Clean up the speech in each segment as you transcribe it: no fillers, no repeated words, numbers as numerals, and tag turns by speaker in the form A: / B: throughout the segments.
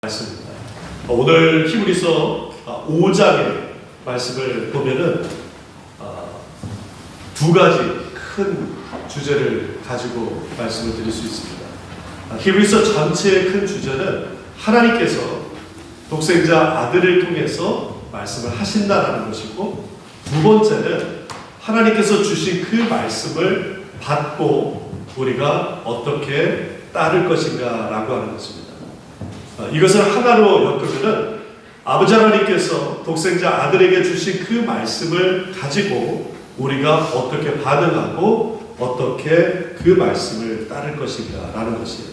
A: 말씀입니다. 오늘 히브리서 5장의 말씀을 보면은 두 가지 큰 주제를 가지고 말씀을 드릴 수 있습니다. 히브리서 전체의 큰 주제는 하나님께서 독생자 아들을 통해서 말씀을 하신다라는 것이고, 두 번째는 하나님께서 주신 그 말씀을 받고 우리가 어떻게 따를 것인가 라고 하는 것입니다. 이것을 하나로 엮으면은 아버지 하나님께서 독생자 아들에게 주신 그 말씀을 가지고 우리가 어떻게 반응하고 어떻게 그 말씀을 따를 것인가 라는 것이에요.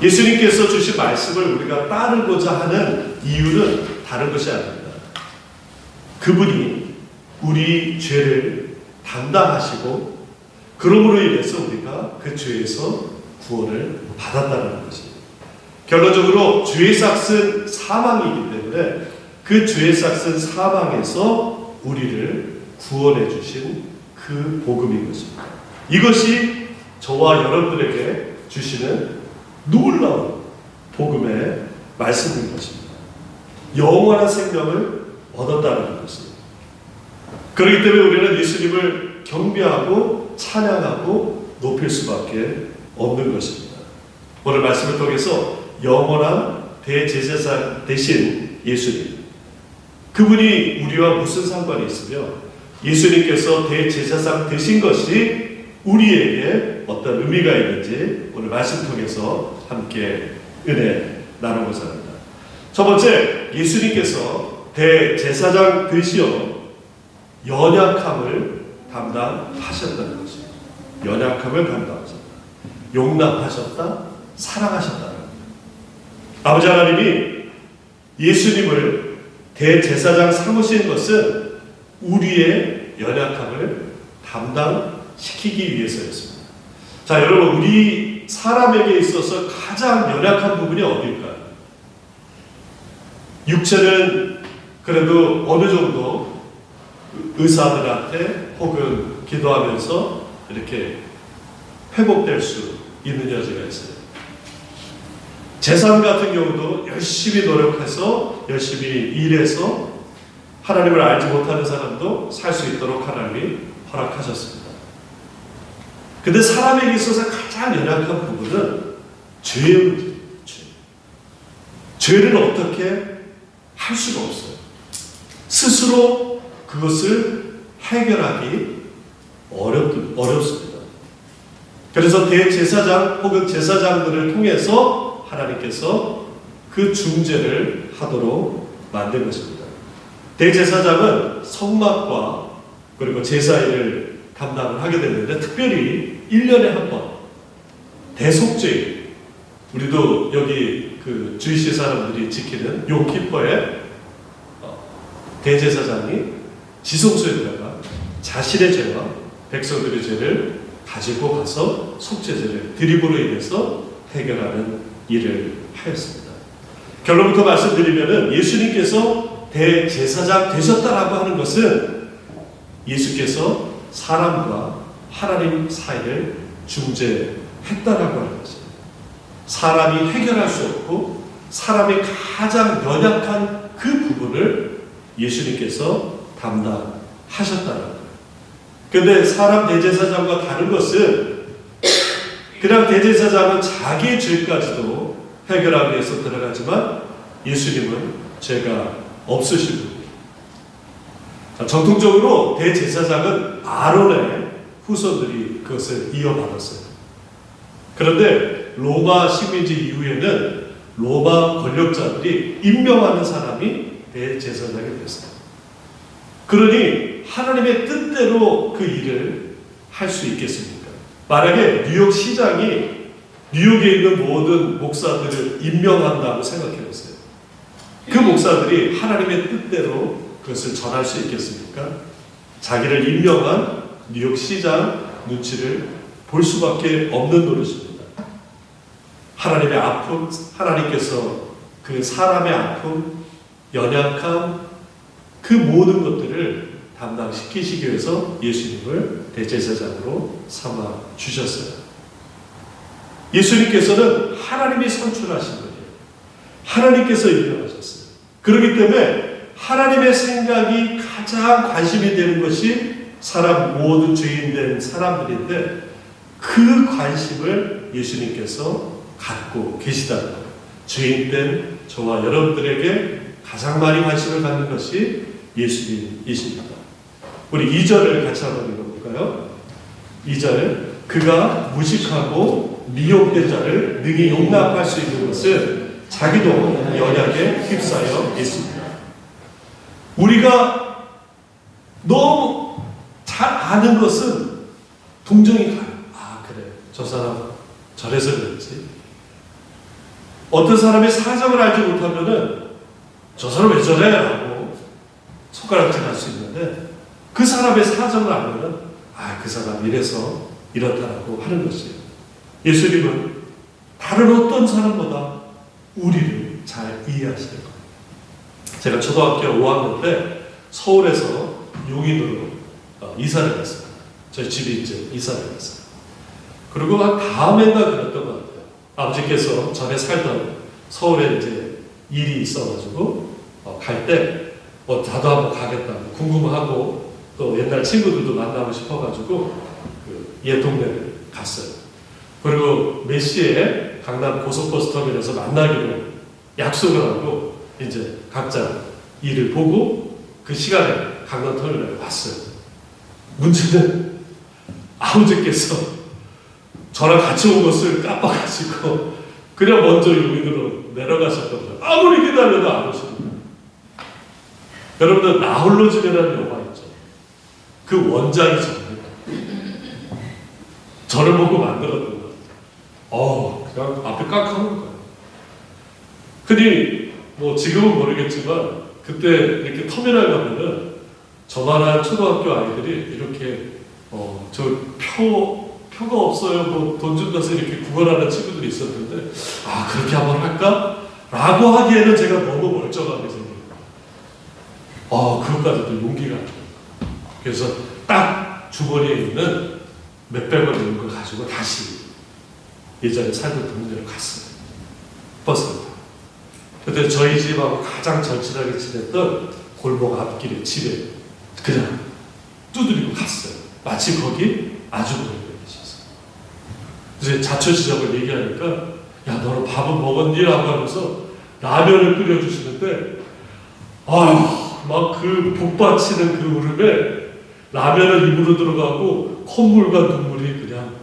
A: 예수님께서 주신 말씀을 우리가 따르고자 하는 이유는 다른 것이 아닙니다. 그분이 우리 죄를 담당하시고 그러므로 인해서 우리가 그 죄에서 구원을 받았다는 것입니다. 결론적으로 죄의 삭은 사망이기 때문에 그 죄의 삭은 사망에서 우리를 구원해 주신 그 복음인 것입니다. 이것이 저와 여러분에게 주시는 놀라운 복음의 말씀인 것입니다. 영원한 생명을 얻었다는 것입니다. 그렇기 때문에 우리는 예수님을 경배하고 찬양하고 높일 수밖에 없는 것입니다. 오늘 말씀을 통해서 영원한 대제사장 되신 예수님, 그분이 우리와 무슨 상관이 있으며 예수님께서 대제사장 되신 것이 우리에게 어떤 의미가 있는지 오늘 말씀 통해서 함께 은혜 나누고자 합니다. 첫 번째, 예수님께서 대제사장 되시어 연약함을 담당하셨다는 것입니다. 연약함을 담당하셨다. 용납하셨다. 사랑하셨다. 아버지 하나님이 예수님을 대제사장 삼으신 것은 우리의 연약함을 담당시키기 위해서였습니다. 자, 여러분, 우리 사람에게 있어서 가장 연약한 부분이 어딜까요? 육체는 그래도 어느 정도 의사들한테 혹은 기도하면서 이렇게 회복될 수 있는 여지가 있어요. 재산 같은 경우도 열심히 노력해서 열심히 일해서 하나님을 알지 못하는 사람도 살 수 있도록 하나님이 허락하셨습니다. 근데 사람에게 있어서 가장 연약한 부분은 죄의 문제예요. 죄를 어떻게 할 수가 없어요. 스스로 그것을 해결하기 어렵습니다. 그래서 대제사장 혹은 제사장들을 통해서 하나님께서 그 중재를 하도록 만든 것입니다. 대제사장은 성막과 그리고 제사일을 담당을 하게 되는데, 특별히 1년에 한 번 대속죄일, 우리도 여기 그 주이시 사람들이 지키는 용키퍼에 대제사장이 지성소에 들어가 자신의 죄와 백성들의 죄를 가지고 가서 속죄제를 드림으로 인해서 해결하는 일을 하였습니다. 결론부터 말씀드리면은 예수님께서 대제사장 되셨다라고 하는 것은 예수께서 사람과 하나님 사이를 중재했다라고 하는 것입니다. 사람이 해결할 수 없고 사람이 가장 연약한 그 부분을 예수님께서 담당하셨다는 거예요. 그런데 사람 대제사장과 다른 것은 그냥 대제사장은 자기의 죄까지도 해결하기 위해서 들어가지만 예수님은 죄가 없으신 분이에요. 정통적으로 대제사장은 아론의 후손들이 그것을 이어받았어요. 그런데 로마 식민지 이후에는 로마 권력자들이 임명하는 사람이 대제사장이 됐어요. 그러니 하나님의 뜻대로 그 일을 할 수 있겠습니까? 만약에 뉴욕 시장이 뉴욕에 있는 모든 목사들을 임명한다고 생각해보세요. 그 목사들이 하나님의 뜻대로 그것을 전할 수 있겠습니까? 자기를 임명한 뉴욕 시장 눈치를 볼 수밖에 없는 노릇입니다. 하나님의 아픔, 하나님께서 그 사람의 아픔, 연약함, 그 모든 것들을 담당시키시기 위해서 예수님을 대제사장으로 삼아 주셨어요. 예수님께서는 하나님이 선출하신 분이에요. 하나님께서 임명하셨어요. 그렇기 때문에 하나님의 생각이 가장 관심이 되는 것이 모든 죄인된 사람들인데, 그 관심을 예수님께서 갖고 계시다는 거예요. 죄인된 저와 여러분들에게 가장 많이 관심을 갖는 것이 예수님이십니다. 우리 2절을 같이 한번 읽어볼까요? 2절, 그가 무식하고 미혹된 자를 능히 용납할 수 있는 것은 자기도 연약에 휩싸여 있습니다. 우리가 너무 잘 아는 것은 동정이 가요. 아, 그래, 저 사람 저래서 그랬지. 어떤 사람의 사정을 알지 못하면은 저 사람 왜 저래? 라고 손가락질 할 수 있는데, 그 사람의 사정을 알면은 그 사람 이래서 이렇다라고 하는 것이에요. 예수님은 다른 어떤 사람보다 우리를 잘 이해하시는 거예요. 제가 초등학교 5학년 때 서울에서 용인으로 이사를 갔어요. 저희 집이 이제 이사를 갔어요. 그리고 다음에가 그랬던 것 같아요. 아버지께서 전에 살던 서울에 이제 일이 있어가지고 갈 때 나도 한번 가겠다고 궁금하고, 또 옛날 친구들도 만나고 싶어가지고 그 옛 동네를 갔어요. 그리고 몇 시에 강남 고속버스터미널에서 만나기로 약속을 하고 이제 각자 일을 보고 그 시간에 강남터미널에 왔어요. 문제는 아버지께서 저랑 같이 온 것을 깜빡하시고 그냥 먼저 용인으로 내려가셨던 거예요. 아무리 기다려도 안 오십니다. 여러분들 나홀로 집이라는 영화 있죠. 그 원작이 저입니다. 저를 보고 만들었던 것 같아요. 그냥 앞에 깜깜한 거예요. 근데 뭐 지금은 모르겠지만 그때 이렇게 터미널 가면은 저만한 초등학교 아이들이 이렇게 표가 없어요. 뭐 돈 준다서 이렇게 구걸하는 친구들이 있었는데, 그렇게 한번 할까? 라고 하기에는 제가 너무 멀쩡하게 생겨요. 그것까지도 용기가 안 나요. 그래서 딱 주머니에 있는 몇백 원 있는 걸 가지고 다시 예전에 살던 동네로 갔어요. 버스를 타고. 그때 저희 집하고 가장 절친하게 지냈던 골목 앞길에 집에 그냥 두드리고 갔어요. 마치 거기 아주머니가 계셨어요. 이제 자초지적을 얘기하니까, 야, 너는 밥은 먹었니? 라고 하면서 라면을 끓여주시는데, 막 그 복받치는 그 울음에 라면은 입으로 들어가고 콧물과 눈물이 그냥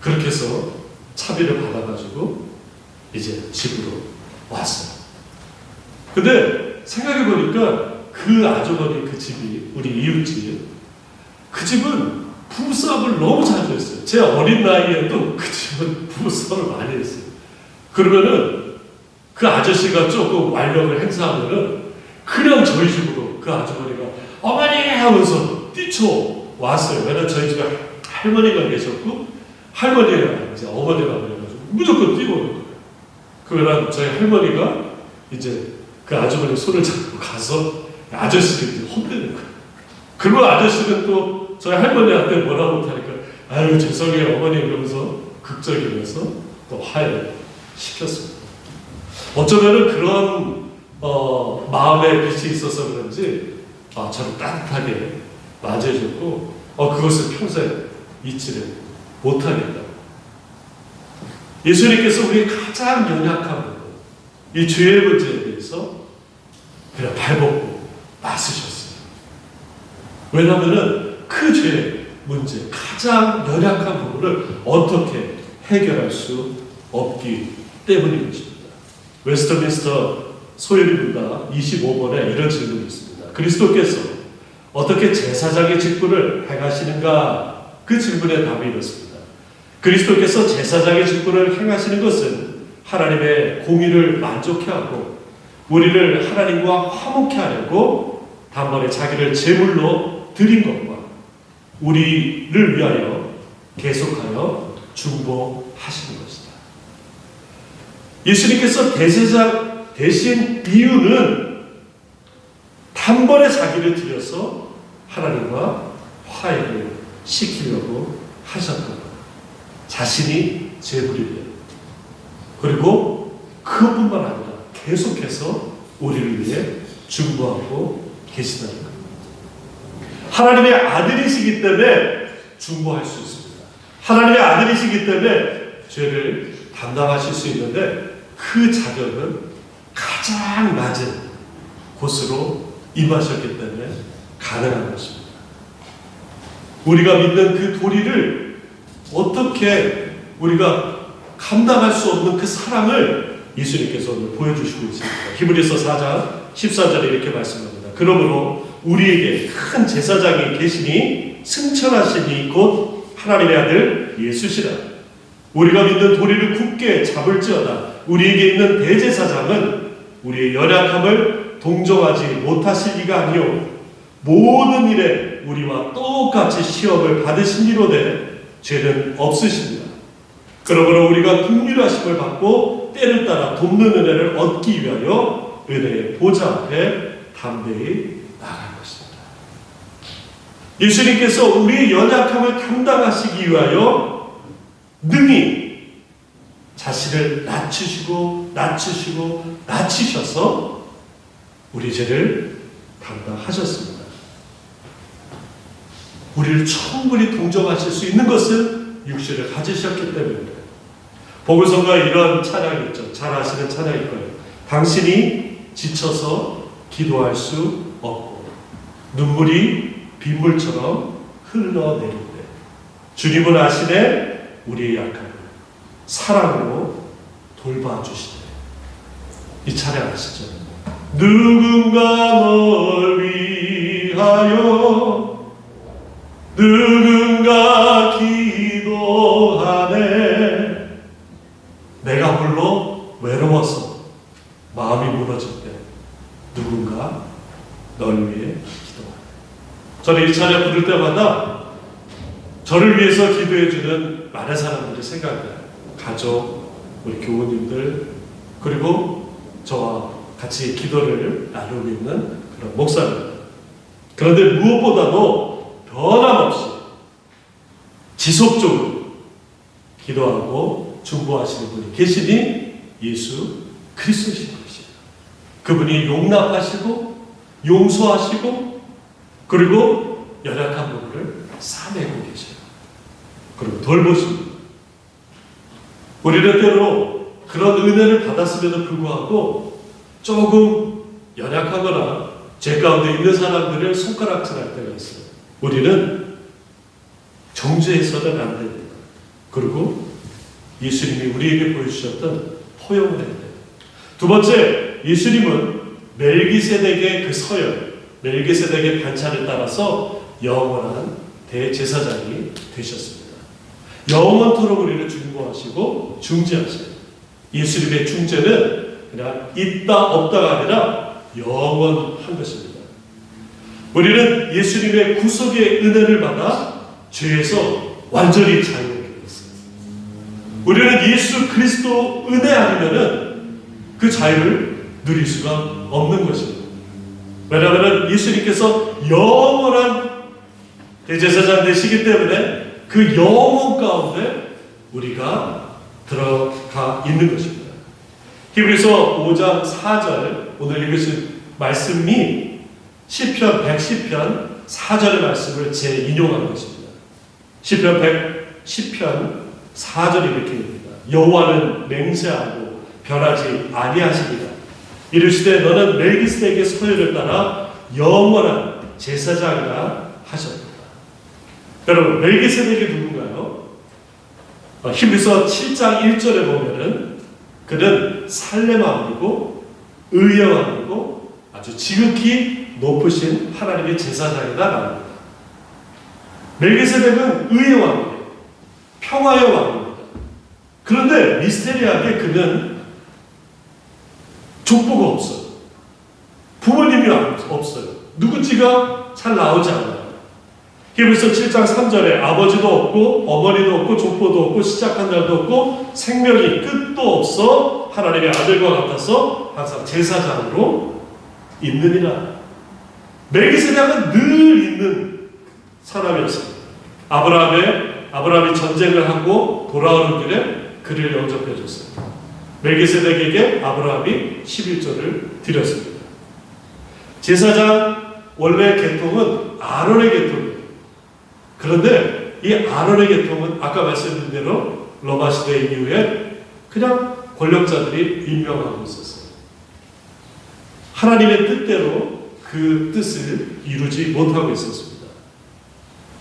A: 그렇게 해서 차비를 받아가지고 이제 집으로 왔어요. 근데 생각해보니까 그 아주머니 그 집이, 우리 이웃집, 그 집은 부부싸움을 너무 자주 했어요. 제 어린 나이에도 그 집은 부부싸움을 많이 했어요. 그러면은 그 아저씨가 조금 완력을 행사하면은 그냥 저희 집으로 그 아주머니가 어머니 하면서 뛰쳐왔어요. 왜냐면 저희 집에 할머니가 계셨고, 할머니가 이제 어머니가 그래가지고 무조건 뛰어오는 거예요. 그러면 저희 할머니가 이제 그 아주머니 손을 잡고 가서 아저씨를 이제 혼내는 거예요. 그리고 아저씨는 또 저희 할머니한테 뭐라고 못하니까, 아유 죄송해요 어머니 이러면서 극적이면서 또 화해를 시켰습니다. 어쩌면은 그런 마음의 빛이 있어서 그런지 저를 따뜻하게 맞이해줬고, 그것을 평생 잊지를 못하겠다. 예수님께서 우리의 가장 연약한 부분, 이 죄의 문제에 대해서 그냥 발벗고 나서셨어요. 왜냐하면 그 죄의 문제, 가장 연약한 부분을 어떻게 해결할 수 없기 때문인 것입니다. 웨스트민스터 소유리문답 25번에 이런 질문이 있습니다. 그리스도께서 어떻게 제사장의 직분을 행하시는가? 그 질문의 답이 이렇습니다. 그리스도께서 제사장의 직분을 행하시는 것은 하나님의 공의를 만족해 하고 우리를 하나님과 화목해 하려고 단번에 자기를 제물로 드린 것과 우리를 위하여 계속하여 중보하시는 것이다. 예수님께서 대제사장 되신 이유는 단번에 자기를 드려서 하나님과 화해를 시키려고 하셨던 것. 자신이 제물이 되어, 그리고 그것뿐만 아니라 계속해서 우리를 위해 중보하고 계시다는 겁니다. 하나님의 아들이시기 때문에 중보할 수 있습니다. 하나님의 아들이시기 때문에 죄를 담당하실 수 있는데 그 자격은 가장 낮은 곳으로 임하셨기 때문에 가능한 것입니다. 우리가 믿는 그 도리를 어떻게 우리가 감당할 수 없는 그 사랑을 예수님께서 오늘 보여주시고 있습니다. 히브리서 4장 14절에 이렇게 말씀합니다. 그러므로 우리에게 큰 제사장이 계시니 승천하시니 곧 하나님의 아들 예수시라. 우리가 믿는 도리를 굳게 잡을지어다. 우리에게 있는 대제사장은 우리의 연약함을 동정하지 못하실 이가 아니요 모든 일에 우리와 똑같이 시험을 받으신 이로되 죄는 없으십니다. 그러므로 우리가 긍휼하심을 받고 때를 따라 돕는 은혜를 얻기 위하여 은혜의 보좌 앞에 담대히 나갈 것입니다. 예수님께서 우리의 연약함을 감당하시기 위하여 능히 자신을 낮추셔서 우리 죄를 담당하셨습니다. 우리를 충분히 동정하실 수 있는 것은 육신을 가지셨기 때문입니다. 보글성가에 이런 찬양이 있죠. 잘 아시는 찬양일 거예요. 당신이 지쳐서 기도할 수 없고 눈물이 빗물처럼 흘러내릴 때 주님은 아시네 우리의 약함을 사랑으로 돌봐주시네. 이 찬양 아시죠? 누군가 널 위하여 누군가 기도하네. 내가 홀로 외로워서 마음이 무너질 때 누군가 널 위해 기도하네. 저는 이 찬양 부를 때마다 저를 위해서 기도해주는 많은 사람들이 생각나요. 가족, 우리 교우님들, 그리고 저와 같이 기도를 나누고 있는 그런 목사입니다. 그런데 무엇보다도 변함없이 지속적으로 기도하고 중보하시는 분이 계시니 예수 그리스도이신 것이에요. 그분이 용납하시고 용서하시고 그리고 연약한 부분을 싸매고 계셔요. 그리고 돌보십니다. 우리는 때로 그런 은혜를 받았음에도 불구하고 조금 연약하거나 죄 가운데 있는 사람들을 손가락질할 때가 있어요. 우리는 정죄해서는 안 됩니다. 그리고 예수님이 우리에게 보여주셨던 포용을 해야 돼요. 두 번째, 예수님은 멜기세덱의 그 서열, 멜기세덱의 반차를 따라서 영원한 대제사장이 되셨습니다. 영원토록 우리를 중보하시고 중재하셔요. 예수님의 중재는 그냥 있다 없다가 아니라 영원한 것입니다. 우리는 예수님의 구속의 은혜를 받아 죄에서 완전히 자유하게 되었습니다. 우리는 예수 그리스도 은혜 아니면은 그 자유를 누릴 수가 없는 것입니다. 왜냐하면 예수님께서 영원한 대제사장 되시기 때문에 그 영혼 가운데 우리가 들어가 있는 것입니다. 히브리서 5장 4절 오늘 읽으신 말씀이 시편 110편 4절의 말씀을 재인용하는 것입니다. 시편 110편 4절이 이렇게 됩니다. 여호와는 맹세하고 변하지 아니하시리라. 이르시되 너는 멜기세덱의 서열을 따라 영원한 제사장이라 하셨다. 여러분, 멜기세덱이 누군가요? 히브리서 7장 1절에 보면은 그는 살렘 왕이고 의의 왕이고 아주 지극히 높으신 하나님의 제사장이다 나옵니다. 멜기세덱은 의의 왕이에요. 평화의 왕입니다. 그런데 미스테리하게 그는 족보가 없어요. 부모님이 없어요. 누군지가 잘 나오지 않아요. 히브리서 7장 3절에 아버지도 없고 어머니도 없고 족보도 없고 시작한 날도 없고 생명이 끝도 없어 하나님의 아들과 같아서 항상 제사장으로 있느니라. 멜기세덱은 늘 있는 사람이었습니다. 아브라함이 전쟁을 하고 돌아오는 길에 그를 영접해 줬어요. 멜기세덱에게 아브라함이 11조를 드렸습니다. 제사장 원래 계통은 아론의 계통이에요. 그런데 이 아론의 계통은 아까 말씀드린 대로 로마 시대 이후에 그냥 권력자들이 임명하고 있었어요. 하나님의 뜻대로 그 뜻을 이루지 못하고 있었습니다.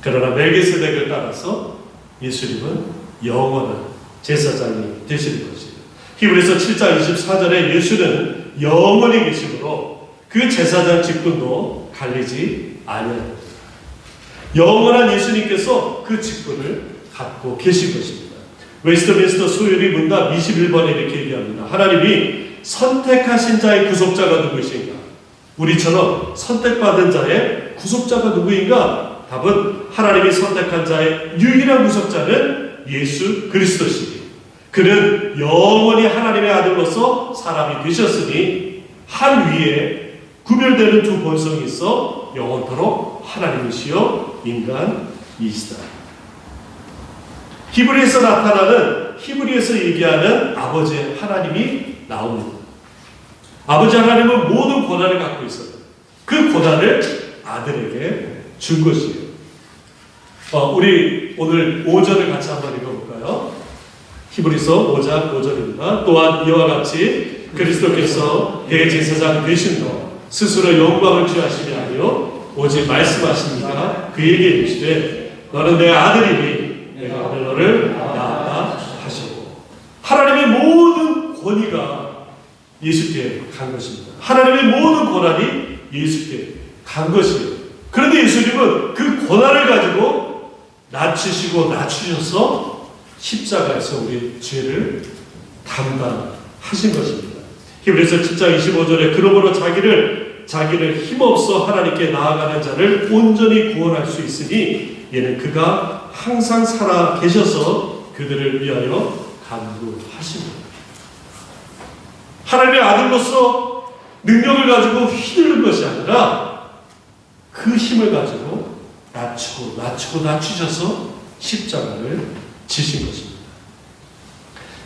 A: 그러나 멜기세덱을 따라서 예수님은 영원한 제사장이 되시는 것이에요. 히브리서 7장 24절에 예수는 영원히 계심으로 그 제사장 직분도 갈리지 아니합니다. 영원한 예수님께서 그 직분을 갖고 계신 것입니다. 웨스트민스터 소율이 문답 21번에 이렇게 얘기합니다. 하나님이 선택하신 자의 구속자가 누구이신가? 우리처럼 선택받은 자의 구속자가 누구인가? 답은 하나님이 선택한 자의 유일한 구속자는 예수 그리스도시니 그는 영원히 하나님의 아들로서 사람이 되셨으니 한 위에 구별되는 두 본성이 있어 영원토록 하나님이시여 인간이시다. 히브리에서 나타나는, 히브리에서 얘기하는 아버지 하나님이 나옵니다. 아버지 하나님은 모든 고난을 갖고 있어요. 그 고난을 아들에게 준 것이에요. 우리 오늘 5절을 같이 한번 읽어볼까요? 히브리서 5장 5절입니다. 또한 이와 같이 그리스도께서 대제사장 되신 너 스스로 영광을 취하심이 아니요 오직 말씀하십니다. 그에게 이르시되 너는 내 아들이니 내가 오늘 너를 낳았다 하시고 하나님의 모든 권위가 예수께 간 것입니다. 하나님의 모든 권한이 예수께 간 것이에요. 그런데 예수님은 그 권한을 가지고 낮추시고 낮추셔서 십자가에서 우리의 죄를 담당하신 것입니다. 히브리서 7장 25절에 그러므로 자기를 힘없어 하나님께 나아가는 자를 온전히 구원할 수 있으니 얘는 그가 항상 살아 계셔서 그들을 위하여 간구하십니다. 하나님의 아들로서 능력을 가지고 휘두른 것이 아니라 그 힘을 가지고 낮추셔서 십자가를 지신 것입니다.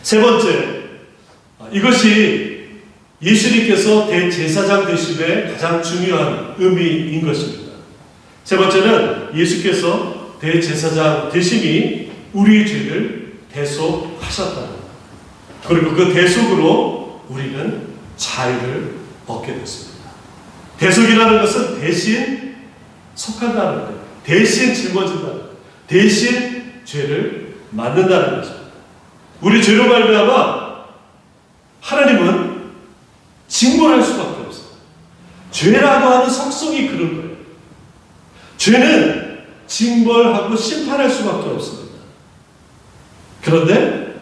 A: 세 번째, 이것이 예수님께서 대제사장 되심의 가장 중요한 의미인 것입니다. 세 번째는 예수께서 대제사장 되심이 우리의 죄를 대속하셨다는 것. 그리고 그 대속으로 우리는 자유를 얻게 됐습니다. 대속이라는 것은 대신 속한다는 거예요. 대신 짊어진다는 거예요. 대신 죄를 맡는다는 것입니다. 우리 죄로 말미암아 하나님은 징벌할 수밖에 없어요. 죄라고 하는 속성이 그런 거예요. 죄는 징벌하고 심판할 수밖에 없습니다. 그런데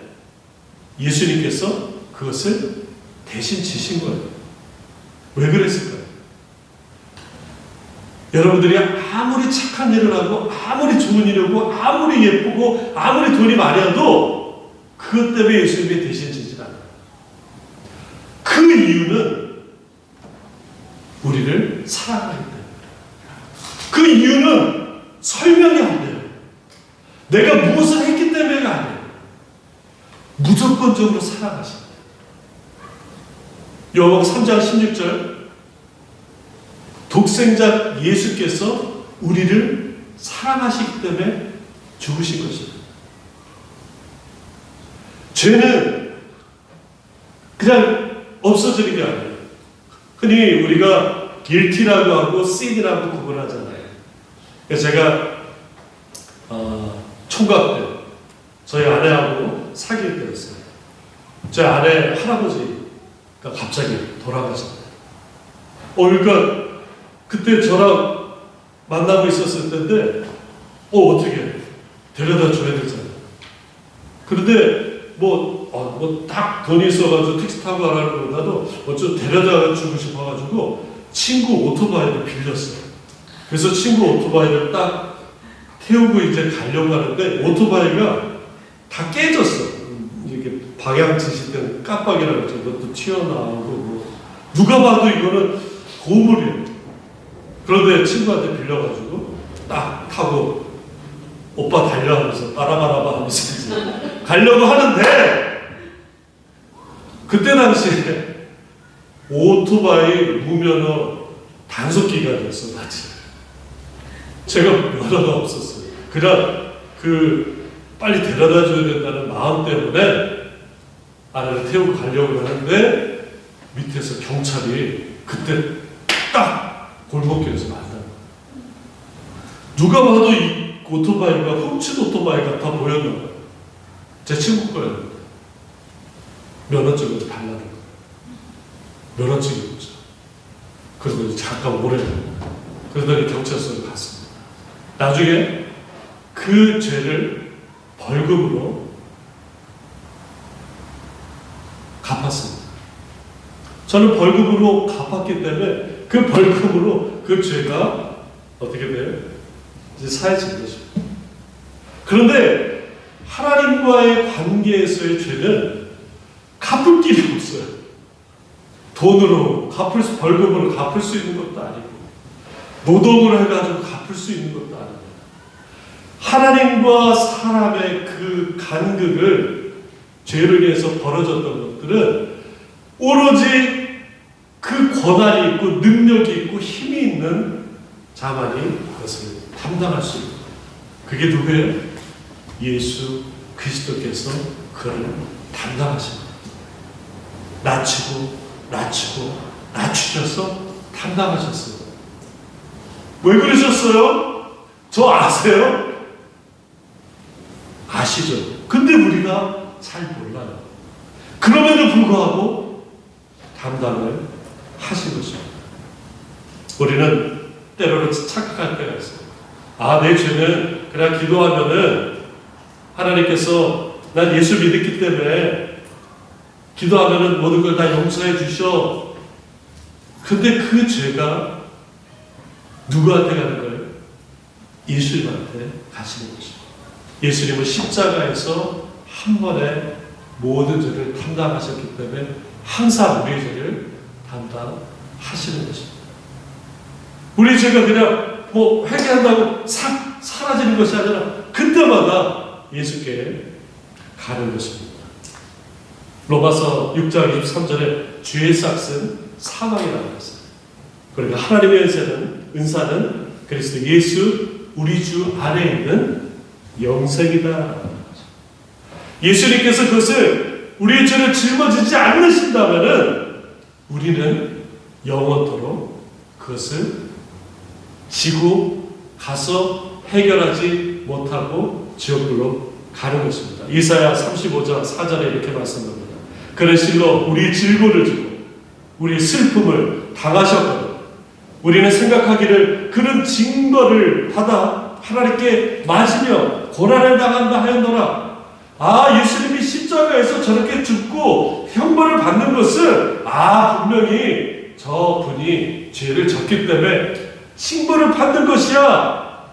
A: 예수님께서 그것을 대신 지신 거예요. 왜 그랬을까요? 여러분들이 아무리 착한 일을 하고 아무리 좋은 일을 하고 아무리 예쁘고 아무리 돈이 많이 해도 그것 때문에 예수님이 대신 지진 않아요. 그 이유는 우리를 사랑하기 때문에. 그 이유는 설명이 안 돼요. 내가 무엇을 했기 때문에가 아니에요. 무조건적으로 사랑하십니다. 요한복음 3장 16절 독생자 예수께서 우리를 사랑하시기 때문에 죽으신 것입니다. 죄는 그냥 없어지는 게 아니에요. 흔히 우리가 guilty라고 하고 sin이라고 구분하잖아요. 그래서 제가 총각 때 저희 아내하고 사귈 때였어요. 저희 아내 할아버지가 갑자기 돌아가셨어요. 그러니까 그때 저랑 만나고 있었을 때인데 어떻게 데려다 줘야 되잖아요. 그런데 딱 돈이 있어가지고 택시 타고 가라는 것보다도 좀 데려다 주고 싶어가지고 친구 오토바이를 빌렸어요. 그래서 친구 오토바이를 딱 태우고 이제 가려고 하는데 오토바이가 다 깨졌어. 이렇게 방향 지실 때는 깜빡이라고 했죠. 그것도 튀어나오고 누가 봐도 이거는 고물이에요. 그런데 친구한테 빌려가지고 딱 타고 오빠 달려 하면서 바라바라바 하면서 가려고 하는데 그때 당시에 오토바이 무면허 단속 기간이었어, 마치. 제가 면허가 없었어요. 그냥 빨리 데려다 줘야 된다는 마음 때문에 아내를 태우고 가려고 하는데 밑에서 경찰이 그때 딱 골목길에서 만난 거예요. 누가 봐도 이 오토바이가 훔친 오토바이 같아 보였나 봐요. 제 친구 거예요. 면허증을 달라는 거예요. 면허증이 없죠. 그래서 잠깐 오래 그러더니 경찰서에 갔습니다. 나중에 그 죄를 벌금으로 갚았습니다. 저는 벌금으로 갚았기 때문에 그 벌금으로 그 죄가 어떻게 돼요? 이제 사해진 것입니다. 그런데 하나님과의 관계에서의 죄는 갚을 길이 없어요. 돈으로 벌금으로 갚을 수 있는 것도 아니고, 노동을 해가지고 갚을 수 있는 것도 아니고, 하나님과 사람의 그 간극을 죄를 위해서 벌어졌던 것들은 오로지 그 권한이 있고 능력이 있고 힘이 있는 자만이 그것을 담당할 수 있는, 그게 누구예요? 예수 그리스도께서 그를 담당하십니다. 낮추셔서 담당하셨어요. 왜 그러셨어요? 저 아세요? 아시죠? 근데 우리가 잘 몰라요. 그럼에도 불구하고 담당을 하신 것입니다. 우리는 때로는 착각할 때가 있어요. 내 죄는 그냥 기도하면은 하나님께서 난 예수 믿었기 때문에 기도하면은 모든 걸 다 용서해 주셔. 근데 그 죄가 누구한테 가는 거예요? 예수님한테 가시는 것입니다. 예수님은 십자가에서 한 번에 모든 죄를 담당하셨기 때문에 항상 우리의 죄를 담당하시는 것입니다. 우리 죄가 그냥 회개한다고 사라지는 것이 아니라 그때마다 예수께 가는 것입니다. 로마서 6장 23절에 주의 삭은 사망이라고 했어요. 그러니까 하나님의 은사는 그리스도 예수 우리 주 안에 있는 영생이다. 예수님께서 그것을 우리의 죄를 짊어지지 않으신다면은 우리는 영원토록 그것을 지고 가서 해결하지 못하고 지옥불로 가는 것입니다. 이사야 35장 4절에 이렇게 말씀합니다. 그는 실로 우리의 질고를 지고 우리의 슬픔을 당하셨거든. 우리는 생각하기를 그는 징벌을 받아 하나님께 맞으며 고난을 당한다 하였노라. 예수님이 십자가에서 저렇게 죽고 형벌을 받는 것은 분명히 저분이 죄를 졌기 때문에 징벌을 받는 것이야.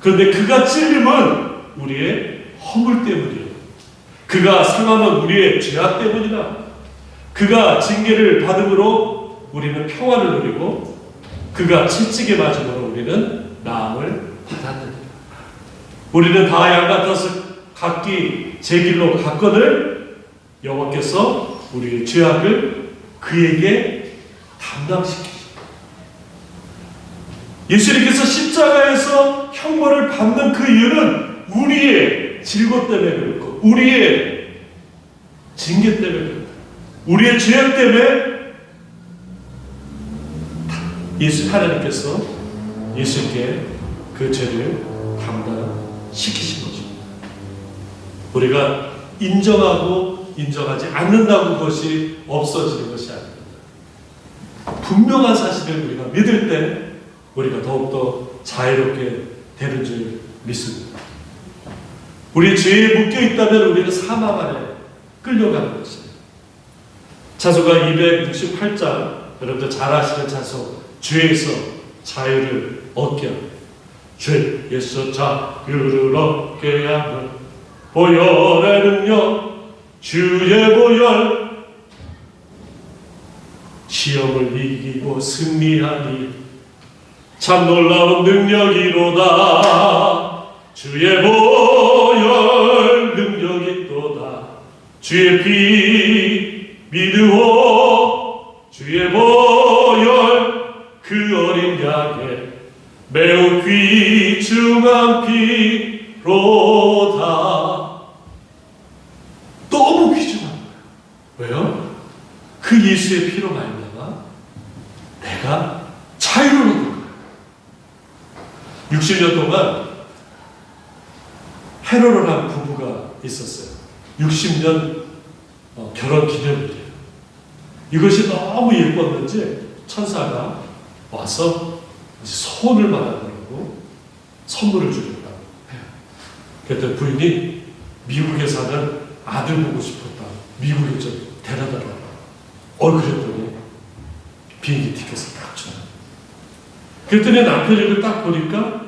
A: 그런데 그가 찔림은 우리의 허물 때문이에요. 그가 상함은 우리의 죄악 때문이다. 그가 징계를 받음으로 우리는 평화를 누리고 그가 채찍에 맞음으로 우리는 나음을 받았느니라. 우리는 다 양 같아서 각기 제 길로 갔거늘 여호와께서 우리의 죄악을 그에게 담당시키십니다. 예수님께서 십자가에서 형벌을 받는 그 이유는 우리의 질고 때문에 그렇고 우리의 징계 때문에 그렇고 우리의 죄악 때문에 하나님께서 예수께 그 죄를 담당시키신 것입니다. 우리가 인정하고 인정하지 않는다고 그것이 없어지는 것이 아닙니다. 분명한 사실을 우리가 믿을 때 우리가 더욱더 자유롭게 되는 줄 믿습니다. 우리 죄에 묶여있다면 우리는 사망 안에 끌려가는 것입니다. 찬송가 268장 여러분들 잘 아시는 찬송 죄에서 자유를 얻게 합니다. 죄에서 자유를 얻게 하는 보혈의 능력 주의 보혈 시험을 이기고 승리하니 참 놀라운 능력이로다. 주의 보혈 능력이 또다. 주의 피 믿으오 주의 보혈 그 어린 양의 매우 귀중한 피로다. 너무 귀중한 거예요. 왜요? 그 예수의 피로 말미암아 내가 자유를 얻는 거예요. 60년 동안 해로를 한 부부가 있었어요. 60년 결혼 기념일이에요. 이것이 너무 예뻤는지 천사가 와서 소원을 말하려고 선물을 주겠다고 해요. 그랬더니 부인이 미국에 사는 아들 보고 싶었다. 미국에 좀 데려다라고. 그랬더니 비행기 티켓을 딱 줘요. 그랬더니 남편이 이걸 딱 보니까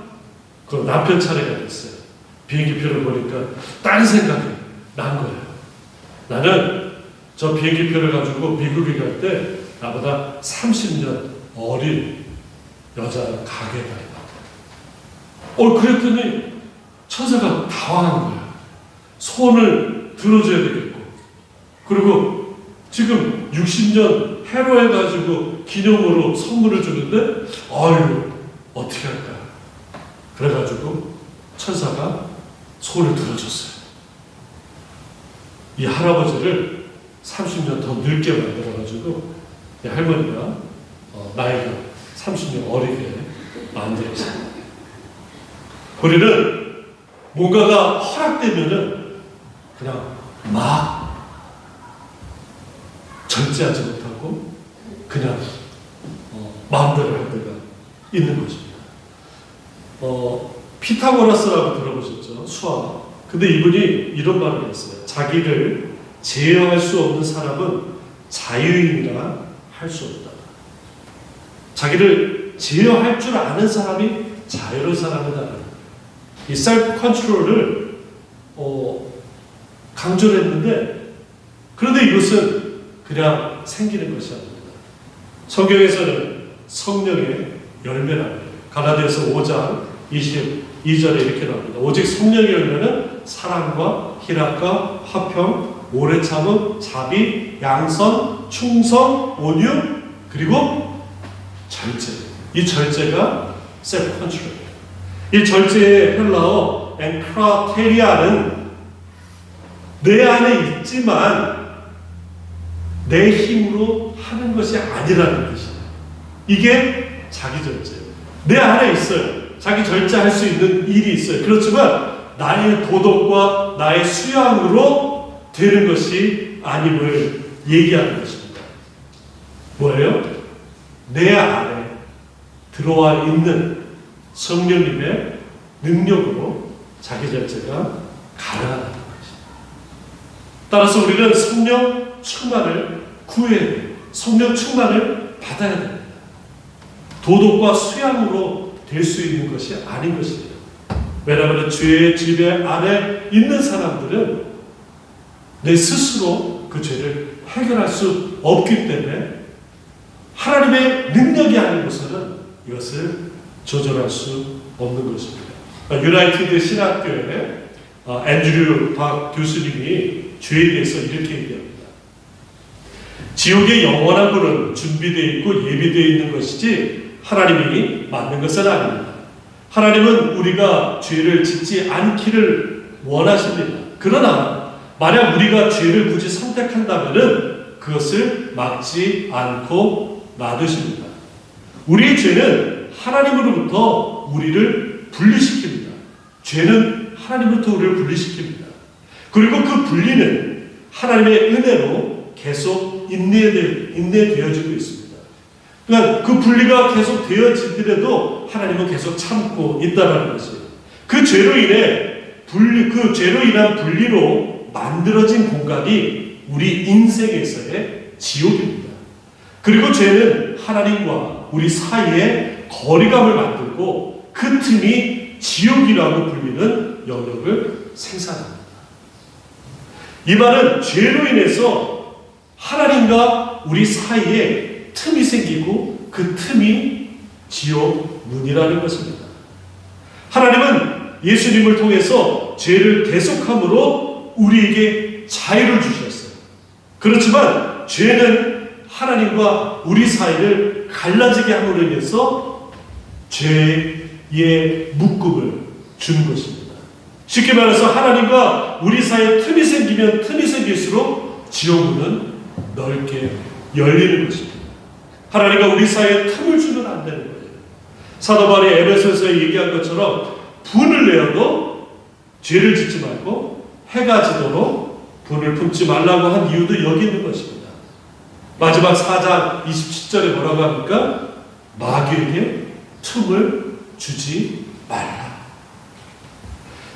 A: 그 남편 차례가 됐어요. 비행기표를 보니까 딴 생각이 난 거예요. 나는 저 비행기표를 가지고 미국에 갈 때 나보다 30년 어린 여자를 가게 가요. 그랬더니 천사가 당황한 거예요. 소원을 들어줘야 되겠고, 그리고 지금 60년 해로해가지고 기념으로 선물을 주는데, 어떻게 할까? 그래가지고 천사가 소원을 들어줬어요. 이 할아버지를 30년 더 늙게 만들어가지고 이 할머니가 나이가 30년 어리게 만들었어요. 우리는 뭔가가 허락되면은 그냥 막 절제하지 못하고 그냥 마음대로 할 때가 있는 것입니다. 피타고라스라고 들어보셨죠? 수학. 근데 이분이 이런 말을 했어요. 자기를 제어할 수 없는 사람은 자유인이라 할 수 없다. 자기를 제어할 줄 아는 사람이 자유로운 사람이다. 이 셀프 컨트롤을 강조를 했는데, 그런데 이것은 그냥 생기는 것이 아닙니다. 성경에서는 성령의 열매라고 해요. 갈라디아서 5장 22절에 이렇게 나옵니다. 오직 성령의 열매는 사랑과 희락과 화평, 오래 참음, 자비, 양선, 충성, 온유, 그리고 절제. 이 절제가 셀프 컨트롤이에요. 이 절제의 헬라어 엔크라테리아는 내 안에 있지만 내 힘으로 하는 것이 아니라는 뜻이에요. 이게 자기 절제예요. 내 안에 있어요. 자기 절제할 수 있는 일이 있어요. 그렇지만 나의 도덕과 나의 수양으로 되는 것이 아님을 얘기하는 것입니다. 뭐예요? 내 안에 들어와 있는 성령님의 능력으로 자기 절제가 가능하다는 것입니다. 따라서 우리는 성령 충만을 구해야 돼요. 성령 충만을 받아야 됩니다. 도덕과 수양으로 될 수 있는 것이 아닌 것이에요. 왜냐하면 죄의 지배 안에 있는 사람들은 내 스스로 그 죄를 해결할 수 없기 때문에 하나님의 능력이 아니고서는 이것을 조절할 수 없는 것입니다. 유나이티드 신학교의 앤드류 박 교수님이 죄에 대해서 이렇게 얘기합니다. 지옥의 영원한 불은 준비되어 있고 예비되어 있는 것이지 하나님이 만든 것은 아닙니다. 하나님은 우리가 죄를 짓지 않기를 원하십니다. 그러나 만약 우리가 죄를 굳이 선택한다면 그것을 막지 않고 놔두십니다. 우리의 죄는 하나님으로부터 우리를 분리시킵니다. 죄는 하나님으로부터 우리를 분리시킵니다. 그리고 그 분리는 하나님의 은혜로 계속 인내되어지고 있습니다. 그러니까 그 분리가 계속 되어지더라도 하나님은 계속 참고 있다는 것이에요. 그 죄로 인한 분리로 만들어진 공간이 우리 인생에서의 지옥입니다. 그리고 죄는 하나님과 우리 사이에 거리감을 만들고 그 틈이 지옥이라고 불리는 영역을 생산합니다. 이 말은 죄로 인해서 하나님과 우리 사이에 틈이 생기고 그 틈이 지옥 문이라는 것입니다. 하나님은 예수님을 통해서 죄를 대속함으로 우리에게 자유를 주셨어요. 그렇지만 죄는 하나님과 우리 사이를 갈라지게 함으로 인해서 죄의 묶음을 준 것입니다. 쉽게 말해서 하나님과 우리 사이에 틈이 생기면 틈이 생길수록 지옥문은 넓게 열리는 것입니다. 하나님과 우리 사이에 틈을 주면 안 되는 거예요. 사도 바울이 에베소서에 얘기한 것처럼 분을 내어도 죄를 짓지 말고 해가 지도록 분을 품지 말라고 한 이유도 여기 있는 것입니다. 마지막 4장 27절에 뭐라고 합니까? 마귀에게 틈을 주지 말라.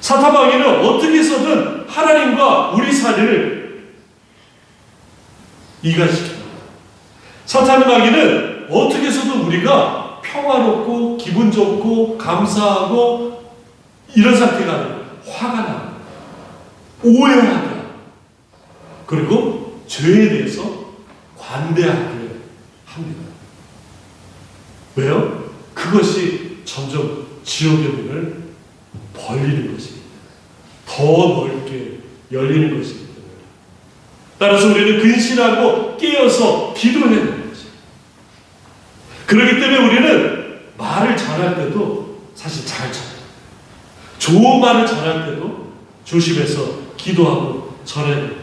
A: 사탄 마귀는 어떻게 해서든 하나님과 우리 사이를 이간시킵니다. 사탄 마귀는 어떻게 해서든 우리가 평화롭고 기분 좋고 감사하고 이런 상태가 아니라 화가 나고 오해하게 그리고 죄에 대해서 관대하게 합니다. 왜요? 그것이 점점 지옥의 문을 벌리는 것입니다. 더 넓게 열리는 것입니다. 따라서 우리는 근신하고 깨어서 기도해야 되는 것입니다. 그렇기 때문에 우리는 말을 전할 때도 사실 잘 전해요. 좋은 말을 전할 때도 조심해서 기도하고 전해야 됩니다.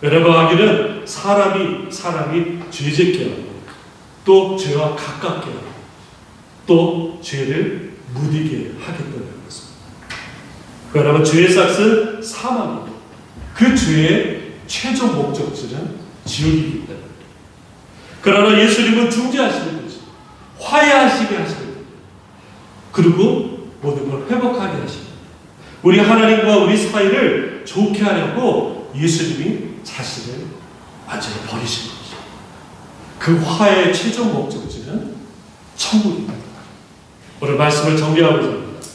A: 왜냐하면 마귀는 사람이 죄짓게 하고 또 죄와 가깝게 하고 또 죄를 무디게 하기 때문에 그렇습니다. 왜냐하면 죄의 삭은 사망이고 그 죄의 최종 목적지는 지옥이기 때문에. 그러나 예수님은 중재하시는 것입니다. 화해하시게 하시는 겁니다. 그리고 모든 걸 회복하게 하십니다. 우리 하나님과 우리 사이를 좋게 하려고 예수님이 자신을 완전히 버리신 것이죠. 그 화해의 최종 목적지는 천국입니다. 오늘 말씀을 정리하고자 합니다.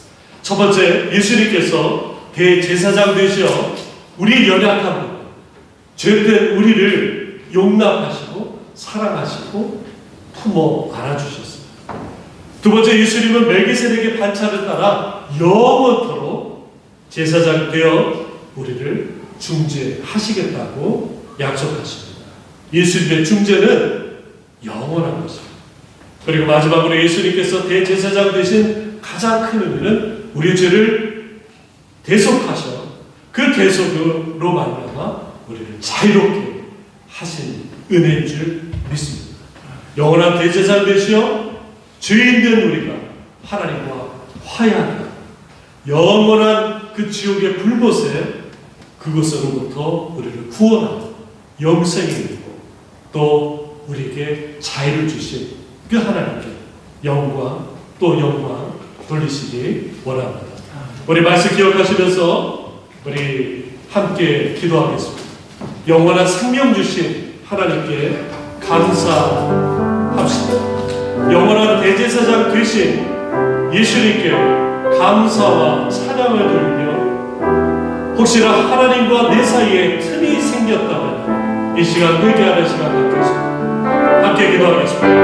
A: 첫 번째, 예수님께서 대제사장 되시어 우리 연약함을 죄된 우리를 용납하시고 사랑하시고 품어 안아주셨습니다. 두 번째, 예수님은 멜기세덱의 반차를 따라 영원토록 제사장 되어 우리를 중재하시겠다고 약속하십니다. 예수님의 중재는 영원한 것입니다. 그리고 마지막으로 예수님께서 대제사장 되신 가장 큰 의미는 우리의 죄를 대속하셔 그 대속으로 말미암아 우리를 자유롭게 하신 은혜인 줄 믿습니다. 영원한 대제사장 되시어 죄인된 우리가 하나님과 화해하며 영원한 그 지옥의 불못에 그곳으로부터 우리를 구원하고 영생이 있고 또 우리에게 자유를 주신 그 하나님께 영광 또 영광 돌리시기 원합니다. 우리 말씀 기억하시면서 우리 함께 기도하겠습니다. 영원한 생명 주신 하나님께 감사합시다. 영원한 대제사장 되신 예수님께 감사와 찬양을 돌리며 혹시나 하나님과 내 사이에 틈이 생겼다면 이 시간 회개하는 시간 갖겠습니다. 함께 기도하겠습니다.